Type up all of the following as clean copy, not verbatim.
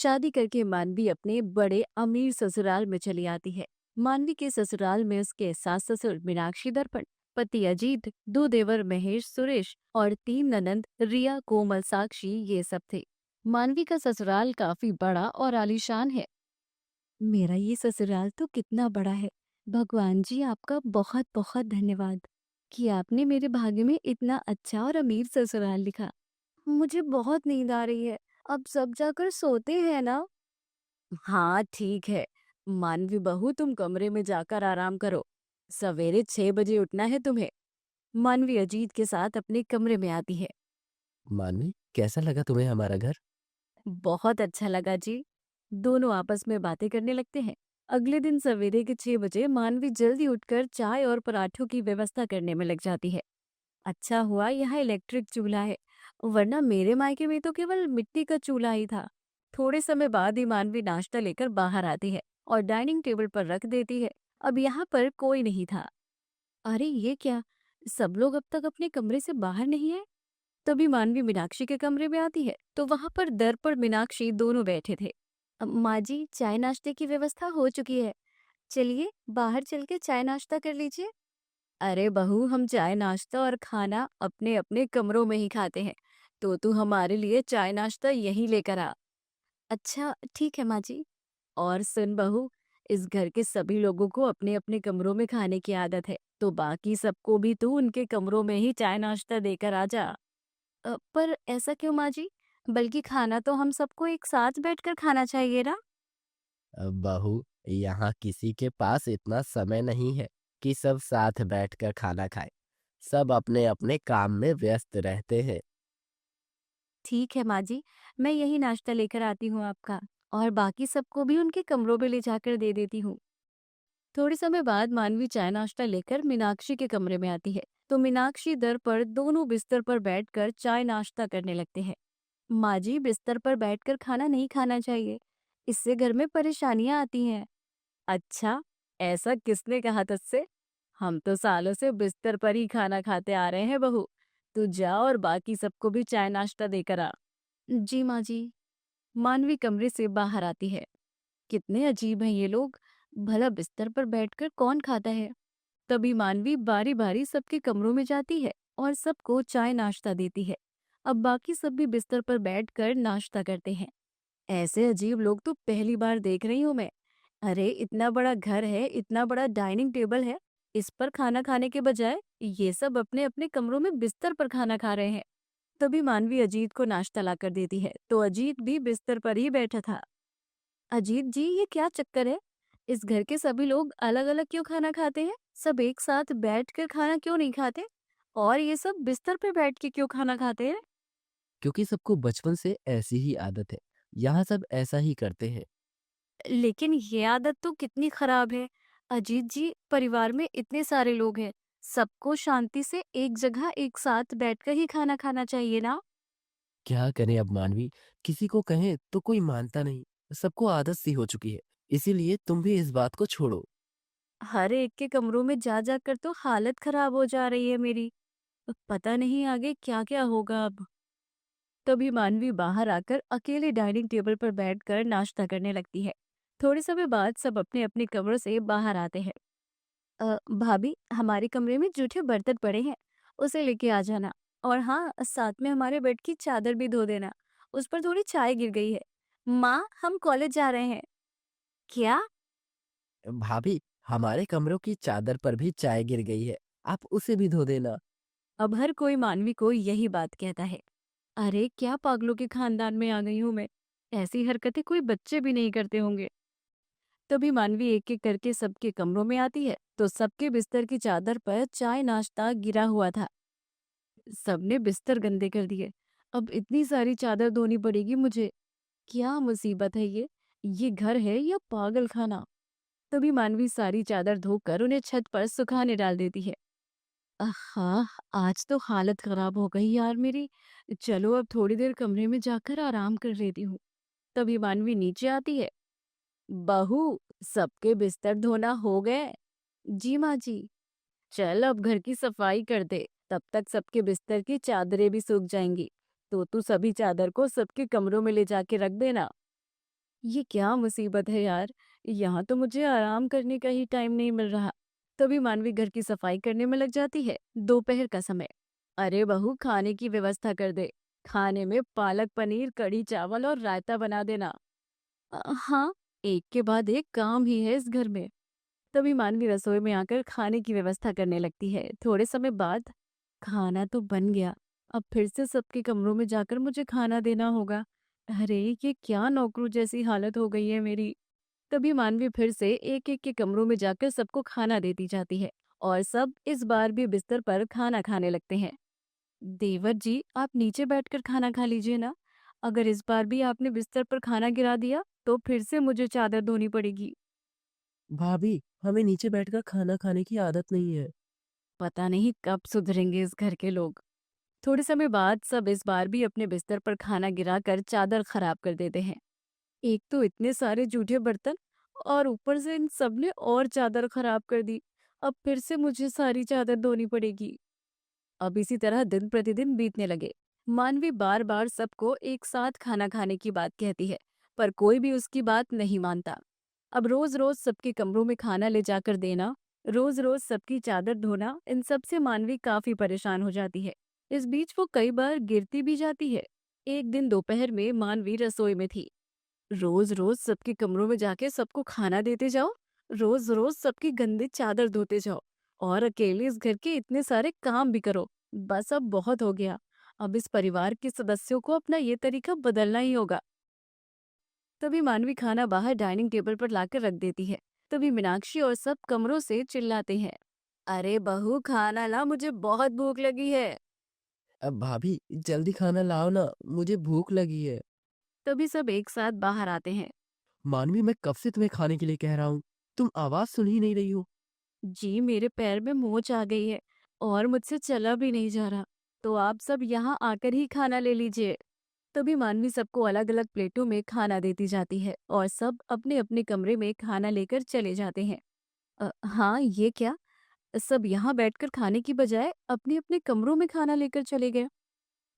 शादी करके मानवी अपने बड़े अमीर ससुराल में चली आती है। मानवी के ससुराल में उसके सास ससुर मीनाक्षी दर्पण, पति अजीत, दो देवर महेश सुरेश और तीन ननंद रिया कोमल साक्षी ये सब थे। मानवी का ससुराल काफी बड़ा और आलीशान है। मेरा ये ससुराल तो कितना बड़ा है। भगवान जी आपका बहुत बहुत धन्यवाद कि आपने मेरे भाग्य में इतना अच्छा और अमीर ससुराल लिखा। मुझे बहुत नींद आ रही है। अब सब जाकर सोते हैं ना। हाँ ठीक है। मानवी बहू तुम कमरे में जाकर आराम करो। सवेरे 6 बजे उठना है तुम्हें। मानवी अजीत के साथ अपने कमरे में आती है। मानवी, कैसा लगा तुम्हें हमारा घर? बहुत अच्छा लगा जी। दोनों आपस में बातें करने लगते हैं। अगले दिन सवेरे के 6 बजे मानवी जल्दी उठकर चाय और पराठों की व्यवस्था करने में लग जाती है। अच्छा हुआ यहाँ इलेक्ट्रिक चूल्हा है, वरना मेरे मायके में तो केवल मिट्टी का चूल्हा ही था। थोड़े समय बाद ही मानवी नाश्ता लेकर बाहर आती है और डाइनिंग टेबल पर रख देती है। अब यहाँ पर कोई नहीं था। अरे ये क्या, सब लोग अब तक अपने कमरे से बाहर नहीं आए। तभी मानवी मीनाक्षी के कमरे में आती है तो वहां पर दर्पण मीनाक्षी दोनों बैठे थे। माँ जी, चाय नाश्ते की व्यवस्था हो चुकी है, चलिए बाहर चल के चाय नाश्ता कर लीजिए। अरे बहू, हम चाय नाश्ता और खाना अपने अपने कमरों में ही खाते हैं, तो तू हमारे लिए चाय नाश्ता यहीं लेकर आ। अच्छा ठीक है माँ जी। और सुन बहू, इस घर के सभी लोगों को अपने अपने कमरों में खाने की आदत है, तो बाकी सबको भी तू उनके कमरों में ही चाय नाश्ता देकर आ जा। पर ऐसा क्यों माँ जी? बल्कि खाना तो हम सबको एक साथ बैठकर खाना चाहिए ना। बहू, यहाँ किसी के पास इतना समय नहीं है कि सब साथ बैठकर खाना खाएं। सब अपने अपने काम में व्यस्त रहते हैं। ठीक है माँ जी, मैं यही नाश्ता लेकर आती हूँ आपका, और बाकी सबको भी उनके कमरों में ले जाकर दे देती हूँ। थोड़े समय बाद मानवी चाय नाश्ता लेकर मीनाक्षी के कमरे में आती है तो मीनाक्षी दर पर दोनों बिस्तर पर बैठकर चाय नाश्ता करने लगते हैं। माँ जी, बिस्तर पर बैठकर खाना नहीं खाना चाहिए, इससे घर में परेशानियां आती हैं। अच्छा, ऐसा किसने कहा तुझसे? हम तो सालों से बिस्तर पर ही खाना खाते आ रहे हैं बहू। तू जा और बाकी सबको भी चाय नाश्ता देकर आ। जी माँ जी। मानवी कमरे से बाहर आती है। कितने अजीब हैं ये लोग, भला बिस्तर पर बैठकर कौन खाता है। तभी मानवी बारी बारी सबके कमरों में जाती है और सबको चाय नाश्ता देती है। अब बाकी सब भी बिस्तर पर बैठकर नाश्ता करते हैं। ऐसे अजीब लोग तो पहली बार देख रही हूँ मैं। अरे इतना बड़ा घर है, इतना बड़ा डाइनिंग टेबल है, इस पर खाना खाने के बजाय ये सब अपने अपने कमरों में बिस्तर पर खाना खा रहे हैं। तभी मानवी अजीत को नाश्ता लाकर देती है तो अजीत भी बिस्तर पर ही बैठा था। अजीत जी, ये क्या चक्कर है? इस घर के सभी लोग अलग अलग क्यों खाना खाते हैं? सब एक साथ बैठकर खाना क्यों नहीं खाते? और ये सब बिस्तर पे बैठ के क्यों खाना खाते हैं? क्योंकि सबको बचपन से ऐसी ही आदत है। यहाँ सब ऐसा ही करते हैं। लेकिन ये आदत तो कितनी खराब है। अजीत जी, परिवार में इतने सारे लोग हैं, सबको शांति से एक जगह एक साथ बैठकर ही खाना खाना चाहिए ना। क्या करें अब मानवी, किसी को कहें तो कोई मानता नहीं। सबको आदत सी हो चुकी है। इसीलिए तुम भी इस बात को छोड़ो। हर एक के कमरों में जा जाकर तो हालत खराब हो जा रही है मेरी। पता नहीं आगे क्या क्या होगा अब। तभी मानवी बाहर आकर अकेले डाइनिंग टेबल पर बैठकर नाश्ता करने लगती है। थोड़े समय बाद सब अपने अपने कमरों से बाहर आते हैं। भाभी, हमारे कमरे में जूठे बर्तन पड़े हैं, उसे लेके आ जाना। और हाँ, साथ में हमारे बेड की चादर भी धो देना, उस पर थोड़ी चाय गिर गई है। माँ, हम कॉलेज जा रहे हैं। क्या? भाभी, हमारे कमरों की चादर पर भी चाय गिर गई है। आप उसे भी धो देना। अब हर कोई मानवी को यही बात कहता है। अरे क्या पागलों के खानदान में आ गई हूँ मैं। ऐसी हरकतें कोई बच्चे भी नहीं करते होंगे। तभी मानवी एक एक करके सबके कमरों में आती है तो सबके बिस्तर की चादर पर चाय नाश्ता गिरा हुआ था। सबने बिस्तर गंदे कर दिए। अब इतनी सारी चादर धोनी पड़ेगी मुझे। क्या मुसीबत है ये घर है या पागल खाना। तभी मानवी सारी चादर धोकर उन्हें छत पर सुखाने डाल देती है। आहा, आज तो हालत खराब हो गई यार मेरी। चलो अब थोड़ी देर कमरे में जाकर आराम कर लेती हूँ। तभी मानवी नीचे आती है। बहू, सबके बिस्तर धोना हो गए? जी माँ जी। चल अब घर की सफाई कर दे, तब तक सबके बिस्तर की चादरें भी सूख जाएंगी। तो तू सभी चादर को सबके कमरों में ले जाके रख देना। ये क्या मुसीबत है यार! यहाँ तो मुझे आराम करने का ही टाइम नहीं मिल रहा। तभी मानवी घर की सफाई करने में लग जाती है। दोपहर का समय। अरे बहू, खाने की व्यवस्था कर दे। खाने में पालक पनीर, कढ़ी चावल और रायता बना देना। हाँ, एक के बाद एक काम ही है इस घर में। तभी मानवी रसोई में आकर खाने की व्यवस्था करने लगती है। थोड़े समय बाद खाना तो बन गया। अब फिर से सबके कमरों में जाकर मुझे खाना देना होगा। अरे ये क्या नौकरों जैसी हालत हो गई है मेरी। तभी मानवी फिर से एक एक के कमरों में जाकर सबको खाना देती जाती है और सब इस बार भी बिस्तर पर खाना खाने लगते हैं। देवर जी, आप नीचे बैठकर खाना खा लीजिए ना। अगर इस बार भी आपने बिस्तर पर खाना गिरा दिया तो फिर से मुझे चादर धोनी पड़ेगी। भाभी, हमें नीचे बैठकर खाना खाने की आदत नहीं है। पता नहीं कब सुधरेंगे इस घर के लोग। थोड़े समय बाद सब इस बार भी अपने बिस्तर पर खाना गिराकर चादर खराब कर देते हैं। एक तो इतने सारे जूठे बर्तन और ऊपर से इन सब ने और चादर खराब कर दी। अब फिर से मुझे सारी चादर धोनी पड़ेगी। अब इसी तरह दिन प्रतिदिन बीतने लगे। मानवी बार बार सबको एक साथ खाना खाने की बात कहती है, पर कोई भी उसकी बात नहीं मानता। अब रोज रोज सबके कमरों में खाना ले जाकर देना, रोज रोज सबकी चादर धोना, इन सब से मानवी काफी परेशान हो जाती है। इस बीच वो कई बार गिरती भी जाती है। एक दिन दोपहर में मानवी रसोई में थी। रोज रोज सबके कमरों में जाके सबको खाना देते जाओ, रोज रोज सबकी गंदी चादर धोते जाओ और अकेले इस घर के इतने सारे काम भी करो। बस अब बहुत हो गया। अब इस परिवार के सदस्यों को अपना ये तरीका बदलना ही होगा। तभी मानवी खाना बाहर डाइनिंग टेबल पर लाकर रख देती है। तभी मीनाक्षी और सब कमरों से चिल्लाते हैं, अरे बहू खाना ला, मुझे बहुत भूख लगी है। अब भाभी, जल्दी खाना लाओ ना, मुझे भूख लगी है। तभी सब एक साथ बाहर आते हैं। मानवी, मैं कब से तुम्हें खाने के लिए कह रहा हूँ, तुम आवाज सुन ही नहीं रही हो। जी, मेरे पैर में मोच आ गई है और मुझसे चला भी नहीं जा रहा। तो आप सब यहाँ आकर ही खाना ले लीजिए। तभी मानवी सबको अलग अलग प्लेटों में खाना देती जाती है और सब अपने अपने कमरे में खाना लेकर चले जाते हैं। हाँ, ये क्या? सब यहाँ बैठकर खाने की बजाय अपने अपने कमरों में खाना लेकर चले गए।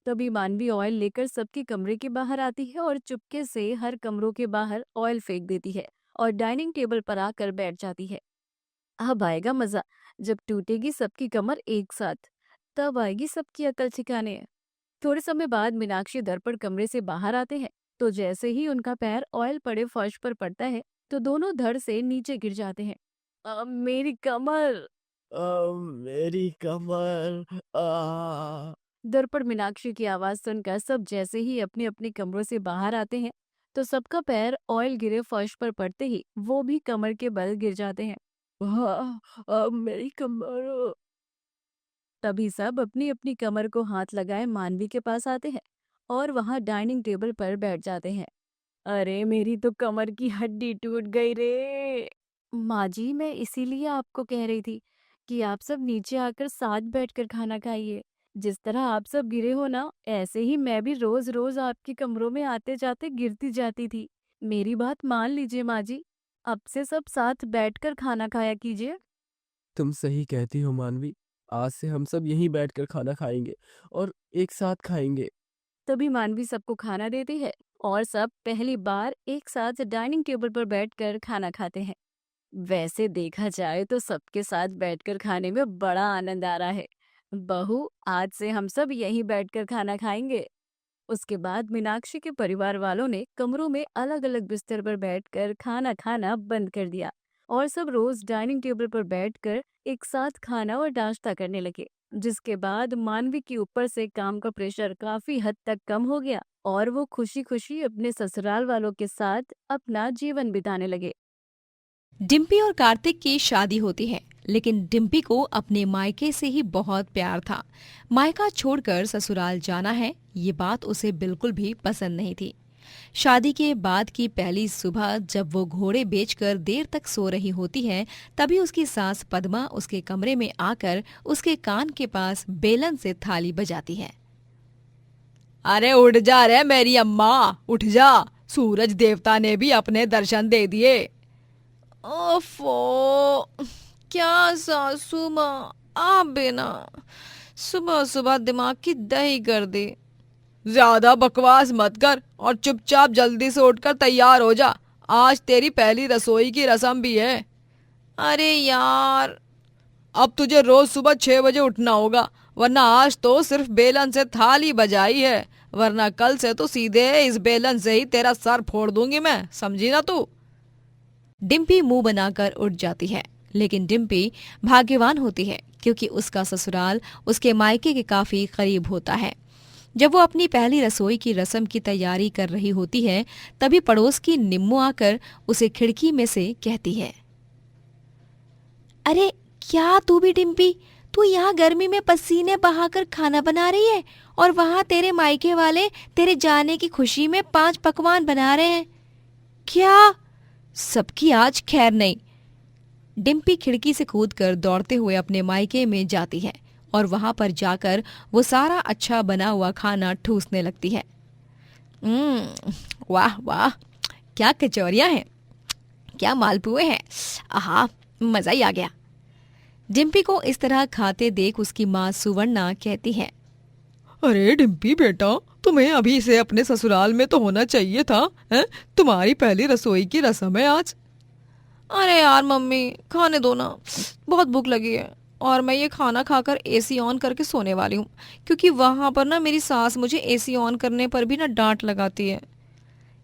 तभी मानवी ऑयल लेकर सबके कमरे के बाहर आती है और चुपके से हर कमरों के बाहर ऑयल फेंक देती है और डाइनिंग टेबल पर आकर बैठ जाती है। अब आएगा मजा, जब टूटेगी सबकी कमर एक साथ। तब आएगी सबकी अकल ठिकाने। थोड़े समय बाद मीनाक्षी दर्पण कमरे से बाहर आते हैं। तो जैसे ही उनका पैर ऑयल पड़े फर्श पर पड़ता है तो दोनों धड़ से नीचे गिर जाते हैं। मेरी कमर! मेरी कमर। दर्पण मीनाक्षी की आवाज सुनकर सब जैसे ही अपने अपने कमरों से बाहर आते हैं तो सबका पैर ऑयल गिरे फर्श पर पड़ते ही वो भी कमर के बल गिर जाते हैं। मेरी कमर। तभी सब अपनी अपनी कमर को हाथ लगाए मानवी के पास आते हैं और वहां डाइनिंग टेबल पर बैठ जाते हैं। अरे मेरी तो कमर की हड्डी टूट गई रे! माँ जी, मैं इसीलिए आपको कह रही थी कि आप सब नीचे आकर साथ बैठकर खाना खाइए। जिस तरह आप सब गिरे हो ना, ऐसे ही मैं भी रोज रोज आपके कमरों में आते जाते गिरती जाती थी। मेरी बात मान लीजिए माँ जी। अब से सब साथ बैठकर खाना खाया कीजिए। तुम सही कहती हो मानवी, आज से हम सब यहीं बैठकर खाना खाएंगे और एक साथ खाएंगे। तभी मानवी सबको खाना देती है और सब पहली बार एक साथ डाइनिंग टेबल पर बैठकर खाना खाते हैं। वैसे देखा जाए तो सबके साथ बैठकर खाने में बड़ा आनंद आ रहा है। बहू, आज से हम सब यहीं बैठकर खाना खाएंगे। उसके बाद मीनाक्षी के परिवार वालों ने कमरों में अलग अलग बिस्तर पर बैठकर खाना खाना बंद कर दिया और सब रोज डाइनिंग टेबल पर बैठकर एक साथ खाना और नाश्ता करने लगे। जिसके बाद मानवी के ऊपर से काम का प्रेशर काफी हद तक कम हो गया और वो खुशी खुशी अपने ससुराल वालों के साथ अपना जीवन बिताने लगे। डिम्पी और कार्तिक की शादी होती है, लेकिन डिम्पी को अपने मायके से ही बहुत प्यार था। मायका छोड़कर ससुराल जाना है, ये बात उसे बिल्कुल भी पसंद नहीं थी। शादी के बाद की पहली सुबह जब वो घोड़े बेचकर देर तक सो रही होती है, तभी उसकी सास पद्मा उसके कमरे में आकर उसके कान के पास बेलन से थाली बजाती है। अरे उठ जा रे मेरी अम्मा, उठ जा, सूरज देवता ने भी अपने दर्शन दे दिए। ओफो, क्या सासू माँ, आप भी ना सुबह सुबह दिमाग की दही कर दी। ज्यादा बकवास मत कर और चुपचाप जल्दी से उठकर तैयार हो जा। आज तेरी पहली रसोई की रस्म भी है। अरे यार, अब तुझे रोज सुबह 6 बजे उठना होगा, वरना आज तो सिर्फ बेलन से थाली बजाई है, वरना कल से तो सीधे इस बेलन से ही तेरा सर फोड़ दूंगी मैं, समझी ना तू। डिम्पी मुंह बनाकर उठ जाती है, लेकिन डिम्पी भाग्यवान होती है क्योंकि उसका ससुराल उसके मायके के काफी करीब होता है। जब वो अपनी पहली रसोई की रस्म की तैयारी कर रही होती है, तभी पड़ोस की निम्मो आकर उसे खिड़की में से कहती है, अरे क्या तू भी डिम्पी, तू यहाँ गर्मी में पसीने बहाकर खाना बना रही है और वहाँ तेरे मायके वाले तेरे जाने की खुशी में 5 पकवान बना रहे हैं क्या? सबकी आज खैर नहीं। डिम्पी खिड़की से कूदकर दौड़ते हुए अपने मायके में जाती है और वहां पर जाकर वो सारा अच्छा बना हुआ खाना ठूसने लगती है। वाह वाह, क्या कचौरियां हैं, क्या मालपुए हैं, आहा, मजा ही आ गया। डिम्पी को इस तरह खाते देख उसकी माँ सुवर्णा कहती है, अरे डिम्पी बेटा, तुम्हें अभी से अपने ससुराल में तो होना चाहिए था, हैं? तुम्हारी पहली रसोई की रस्म है आज। अरे यार मम्मी, खाने दो ना, बहुत भूख लगी है और मैं ये खाना खाकर एसी ऑन करके सोने वाली हूँ, क्योंकि वहां पर ना मेरी सास मुझे एसी ऑन करने पर भी ना डांट लगाती है।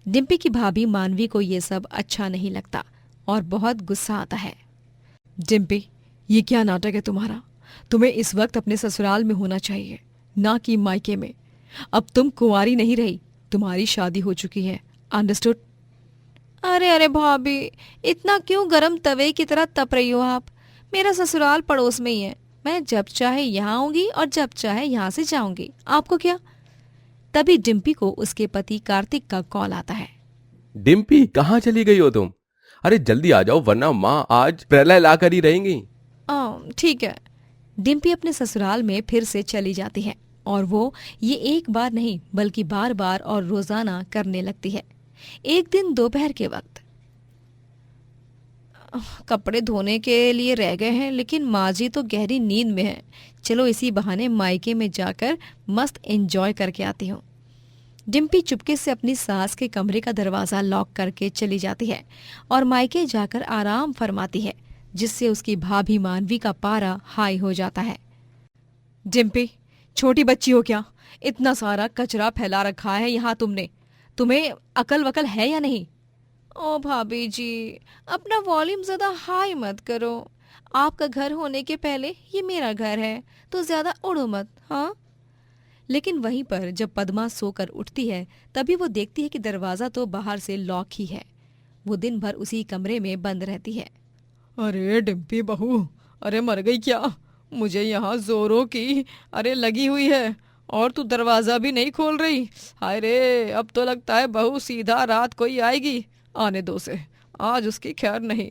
डिम्पी की भाभी मानवी को ये सब अच्छा नहीं लगता और बहुत गुस्सा आता है। डिम्पी, ये क्या नाटक है तुम्हारा? तुम्हें इस वक्त अपने ससुराल में होना चाहिए, ना कि मायके में। अब तुम कुंवारी नहीं रही, तुम्हारी शादी हो चुकी है, अंडरस्टूड? अरे अरे भाभी, इतना क्यों गरम तवे की तरह तप रही हो आप? मेरा ससुराल पड़ोस में ही है, मैं जब चाहे यहाँ आऊंगी और जब चाहे यहाँ से जाऊंगी, आपको क्या? तभी डिम्पी को उसके पति कार्तिक का कॉल आता है। डिम्पी, कहाँ चली गई हो तुम? अरे जल्दी आ जाओ, वरना माँ आज प्रलय ला कर ही रहेंगी। ठीक है। डिम्पी अपने ससुराल में फिर से चली जाती है और वो ये एक बार नहीं बल्कि बार बार और रोजाना करने लगती है। एक दिन दोपहर के वक्त, कपड़े धोने के लिए रह गए हैं, लेकिन माँ जी तो गहरी नींद में है, चलो इसी बहाने मायके में जाकर मस्त एंजॉय करके आती हूँ। डिम्पी चुपके से अपनी सास के कमरे का दरवाज़ा लॉक करके चली जाती है और मायके जाकर आराम फरमाती है, जिससे उसकी भाभी मानवी का पारा हाई हो जाता है। डिम्पी, छोटी बच्ची हो क्या? इतना सारा कचरा फैला रखा है यहाँ तुमने, तुम्हें अकल वकल है या नहीं? ओ भाभी जी, अपना वॉल्यूम ज्यादा हाई मत करो, आपका घर होने के पहले ये मेरा घर है, तो ज्यादा उड़ो मत, हाँ? लेकिन वहीं पर जब पद्मा सोकर उठती है, तभी वो देखती है कि दरवाजा तो बाहर से लॉक ही है। वो दिन भर उसी कमरे में बंद रहती है। अरे डिम्पी बहू, अरे मर गई क्या? मुझे यहाँ जोरों की अरे लगी हुई है और तू दरवाजा भी नहीं खोल रही। हाय रे, अब तो लगता है बहू सीधा रात को ही आएगी, आने दो से, आज उसकी खैर नहीं।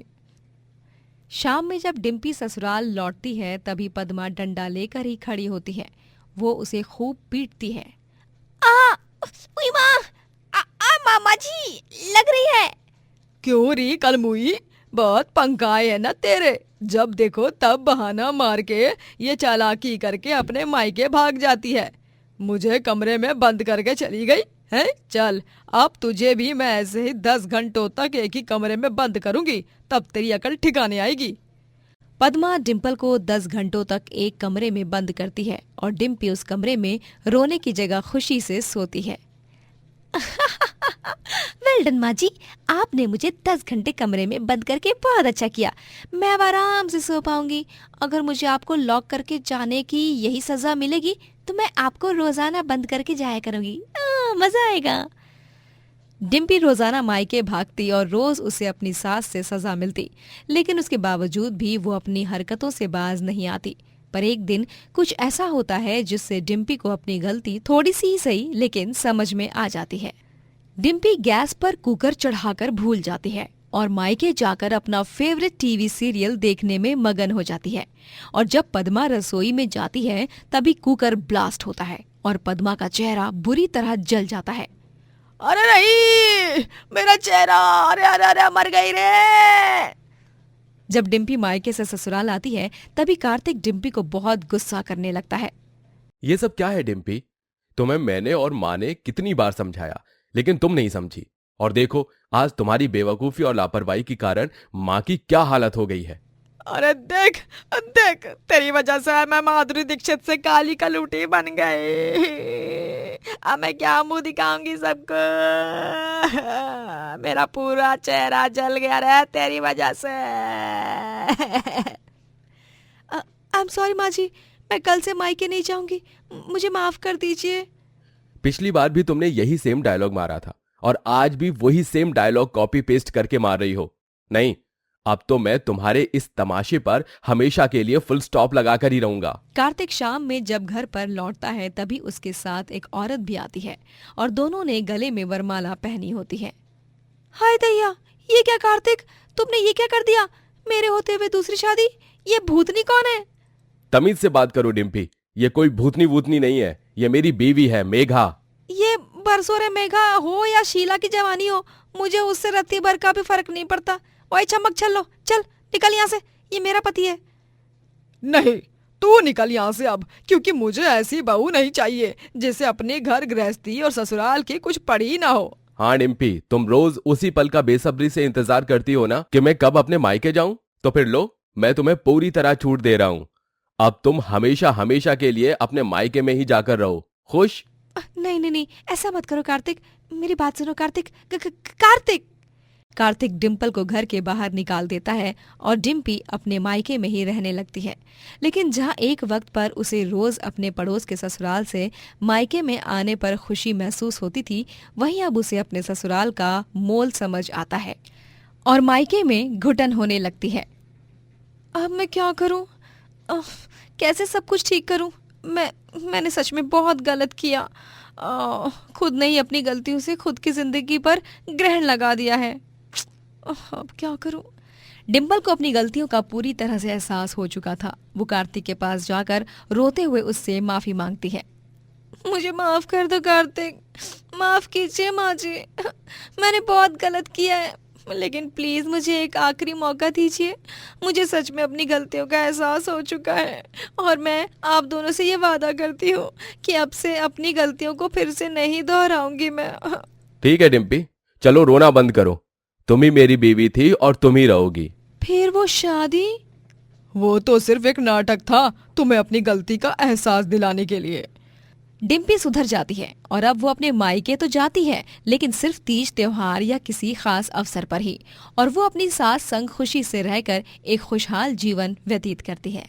शाम में जब डिम्पी ससुराल लौटती है, तभी पद्मा डंडा लेकर ही खड़ी होती है। वो उसे खूब पीटती है। आ, उई माँ, मामा जी, लग रही है। क्यों री कलमुई, बहुत पंखाए है ना तेरे, जब देखो तब बहाना मार के ये चालाकी करके अपने मायके भाग जाती है, मुझे कमरे में बंद करके चली गई है। चल, अब तुझे भी मैं ऐसे ही 10 घंटों तक एक ही कमरे में बंद करूंगी, तब तेरी अकल ठिकाने आएगी। पद्मा डिम्पल को 10 घंटों तक एक कमरे में बंद करती है और डिम्पी उस कमरे में रोने की जगह खुशी से सोती है। वेल डन माँ जी, आपने मुझे 10 घंटे कमरे में बंद करके बहुत अच्छा किया, मैं अब आराम से सो पाऊंगी। अगर मुझे आपको लॉक करके जाने की यही सजा मिलेगी तो मैं आपको रोजाना बंद करके जाया करूंगी, मजा आएगा। डिम्पी रोजाना मायके भागती और रोज उसे अपनी सास से सजा मिलती, लेकिन उसके बावजूद भी वो अपनी हरकतों से बाज नहीं आती। पर एक दिन कुछ ऐसा होता है जिससे डिम्पी को अपनी गलती थोड़ी सी ही सही लेकिन समझ में आ जाती है। डिम्पी गैस पर कुकर चढ़ाकर भूल जाती है और मायके जाकर अपना फेवरेट टीवी सीरियल देखने में मगन हो जाती है। और जब पद्मा रसोई में जाती है, तभी कुकर ब्लास्ट होता है और पद्मा का चेहरा बुरी तरह जल जाता है। अरे नहीं, मेरा चेहरा, अरे अरे अरे, मर गई रे। जब डिम्पी मायके से ससुराल आती है, तभी कार्तिक डिम्पी को बहुत गुस्सा करने लगता है। ये सब क्या है डिम्पी? तुम्हें मैंने और माँ ने कितनी बार समझाया, लेकिन तुम नहीं समझी। और देखो आज तुम्हारी बेवकूफी और लापरवाही के कारण माँ की क्या हालत हो गई है। अरे देख देख, तेरी वजह से मैं माधुरी दीक्षित से काली कलूटी बन गई। अब मैं क्या मुंह दिखाऊंगी सबको। मेरा पूरा चेहरा जल गया रे तेरी वजह से। आई एम सॉरी माँ जी, मैं कल से मायके नहीं जाऊंगी, मुझे माफ कर दीजिए। पिछली बार भी तुमने यही सेम डायलॉग मारा था और आज भी वही सेम डायलॉग कॉपी पेस्ट करके मार रही हो। नहीं, अब तो मैं तुम्हारे इस तमाशे पर हमेशा के लिए फुल स्टॉप लगाकर ही रहूंगा। कार्तिक शाम में जब घर पर लौटता है तभी उसके साथ एक औरत भी आती है और दोनों ने गले में वरमाला पहनी होती है। हाय दैया, ये क्या कार्तिक, तुमने ये क्या कर दिया? मेरे होते हुए दूसरी शादी? ये भूतनी कौन है? तमीज से बात करो डिम्पी, ये कोई भूतनी वूतनी नहीं है, ये मेरी बीवी है मेघा। ये बरसोरे मेघा हो या शीला की जवानी हो, मुझे उससे रत्ती भर का भी फर्क नहीं पड़ता। ओए चमक चलो, चल निकल यहाँ से, ये मेरा पति है। नहीं, तू निकल यहाँ से अब, क्योंकि मुझे ऐसी बहू नहीं चाहिए जिसे अपने घर गृहस्थी और ससुराल की कुछ पड़ी ना हो। हाँ डिम्पी, तुम रोज उसी पल का बेसब्री से इंतजार करती हो ना कि मैं कब अपने मायके जाऊं, तो फिर लो, मैं तुम्हें पूरी तरह छूट दे रहा हूं। अब तुम हमेशा हमेशा के लिए अपने मायके में ही जाकर रहो। खुश? नहीं नहीं नहीं, ऐसा मत करो कार्तिक, मेरी बात सुनो कार्तिक। कार्तिक कार्तिक डिम्पल को घर के बाहर निकाल देता है और डिम्पी अपने मायके में ही रहने लगती है। लेकिन जहाँ एक वक्त पर उसे रोज अपने पड़ोस के ससुराल से मायके में आने पर खुशी महसूस होती थी, वहीं अब उसे अपने ससुराल का मोल समझ आता है और मायके में घुटन होने लगती है। अब मैं क्या करूं? कैसे सब कुछ ठीक करूं? मैंने सच में बहुत गलत किया। खुद ने ही अपनी गलतियों से खुद की जिंदगी पर ग्रहण लगा दिया है। अब क्या करूं? डिम्पल को अपनी गलतियों का पूरी तरह से एहसास हो चुका था। वो कार्तिक के पास जाकर रोते हुए उससे माफी मांगती है। मुझे माफ कर दो कार्तिक, माफ कीजिए माँ जी, मैंने बहुत गलत किया है, लेकिन प्लीज मुझे एक आखिरी मौका दीजिए। मुझे सच में अपनी गलतियों का एहसास हो चुका है और मैं आप दोनों से ये वादा करती हूँ कि अब से अपनी गलतियों को फिर से नहीं दोहराऊंगी मैं। ठीक है डिम्पी, चलो रोना बंद करो, तुम ही मेरी बीवी थी और तुम ही रहोगी। फिर वो शादी? वो तो सिर्फ एक नाटक था, तुम्हें अपनी गलती का एहसास दिलाने के लिए। डिम्पी सुधर जाती है और अब वो अपने मायके तो जाती है, लेकिन सिर्फ तीज त्योहार या किसी खास अवसर पर ही, और वो अपनी सास संग खुशी से रहकर एक खुशहाल जीवन व्यतीत करती है।